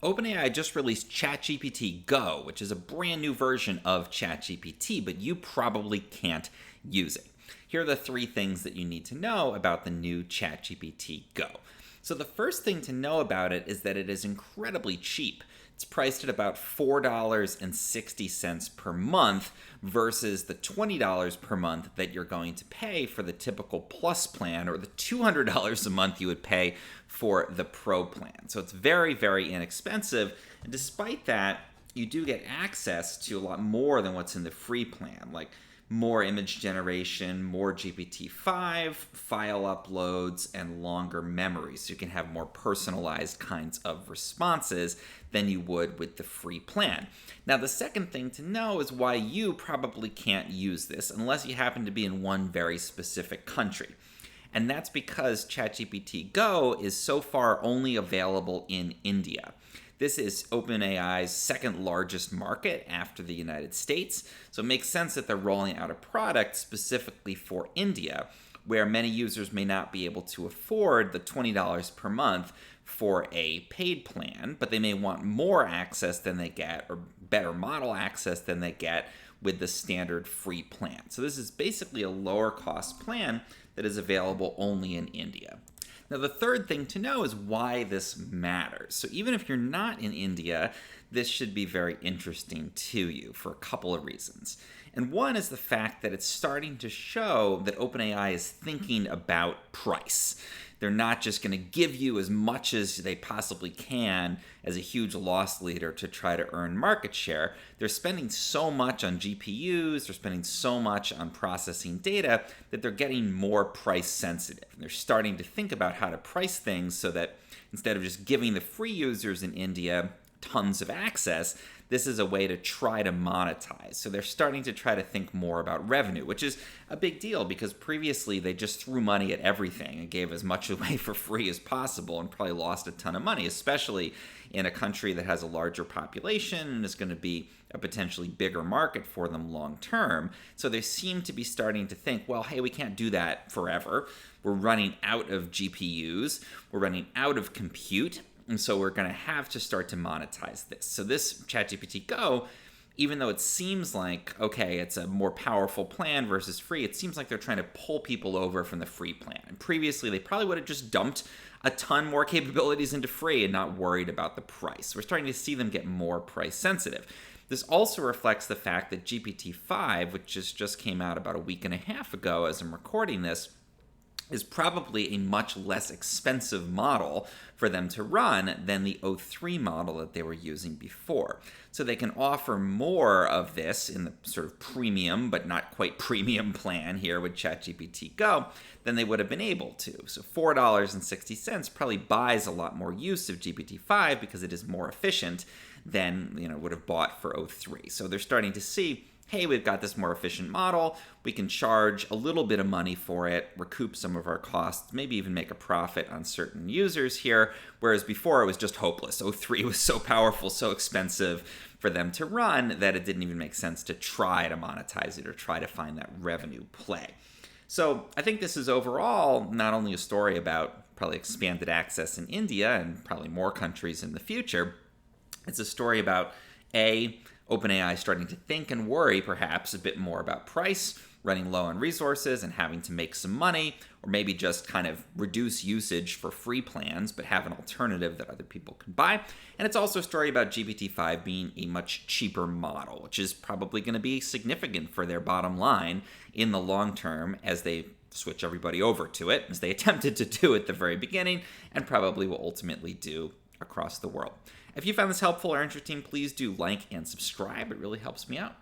OpenAI just released ChatGPT Go, which is a brand new version of ChatGPT, but you probably can't use it. Here are the 3 things that you need to know about the new ChatGPT Go. So the first thing to know about it is that it is incredibly cheap. It's priced at about $4.60 per month versus the $20 per month that you're going to pay for the typical Plus plan, or the $200 a month you would pay for the Pro plan. So it's very, very inexpensive. And despite that, you do get access to a lot more than what's in the free plan, like more image generation, more GPT-5, file uploads, and longer memory. So you can have more personalized kinds of responses than you would with the free plan. Now, the second thing to know is why you probably can't use this unless you happen to be in one very specific country. And that's because ChatGPT Go is so far only available in India. This is OpenAI's second largest market after the United States, so it makes sense that they're rolling out a product specifically for India, where many users may not be able to afford the $20 per month for a paid plan, but they may want more access than they get, or better model access than they get with the standard free plan. So this is basically a lower cost plan that is available only in India. Now, the third thing to know is why this matters. So even if you're not in India, this should be very interesting to you for a couple of reasons. And one is the fact that it's starting to show that OpenAI is thinking about price. They're not just going to give you as much as they possibly can as a huge loss leader to try to earn market share. They're spending so much on GPUs, they're spending so much on processing data that they're getting more price sensitive. And they're starting to think about how to price things so that instead of just giving the free users in India tons of access, this is a way to try to monetize. So they're starting to try to think more about revenue, which is a big deal because previously they just threw money at everything and gave as much away for free as possible and probably lost a ton of money, especially in a country that has a larger population and is going to be a potentially bigger market for them long term. So they seem to be starting to think, well, hey, we can't do that forever. We're running out of GPUs. We're running out of compute. And so we're going to have to start to monetize this. So this ChatGPT Go, even though it seems like, okay, it's a more powerful plan versus free, it seems like they're trying to pull people over from the free plan. And previously, they probably would have just dumped a ton more capabilities into free and not worried about the price. We're starting to see them get more price sensitive. This also reflects the fact that GPT-5, which just came out about a week and a half ago as I'm recording this, is probably a much less expensive model for them to run than the O3 model that they were using before. So they can offer more of this in the sort of premium, but not quite premium plan here with ChatGPT Go than they would have been able to. So $4.60 probably buys a lot more use of GPT-5 because it is more efficient than would have bought for O3. So they're starting to see, hey, we've got this more efficient model, we can charge a little bit of money for it, recoup some of our costs, maybe even make a profit on certain users here, whereas before it was just hopeless. O3 was so powerful, so expensive for them to run that it didn't even make sense to try to monetize it or try to find that revenue play. So I think this is overall not only a story about probably expanded access in India and probably more countries in the future, it's a story about OpenAI starting to think and worry perhaps a bit more about price, running low on resources and having to make some money, or maybe just kind of reduce usage for free plans, but have an alternative that other people can buy. And it's also a story about GPT-5 being a much cheaper model, which is probably going to be significant for their bottom line in the long term as they switch everybody over to it, as they attempted to do at the very beginning and probably will ultimately do across the world. If you found this helpful or interesting, please do like and subscribe. It really helps me out.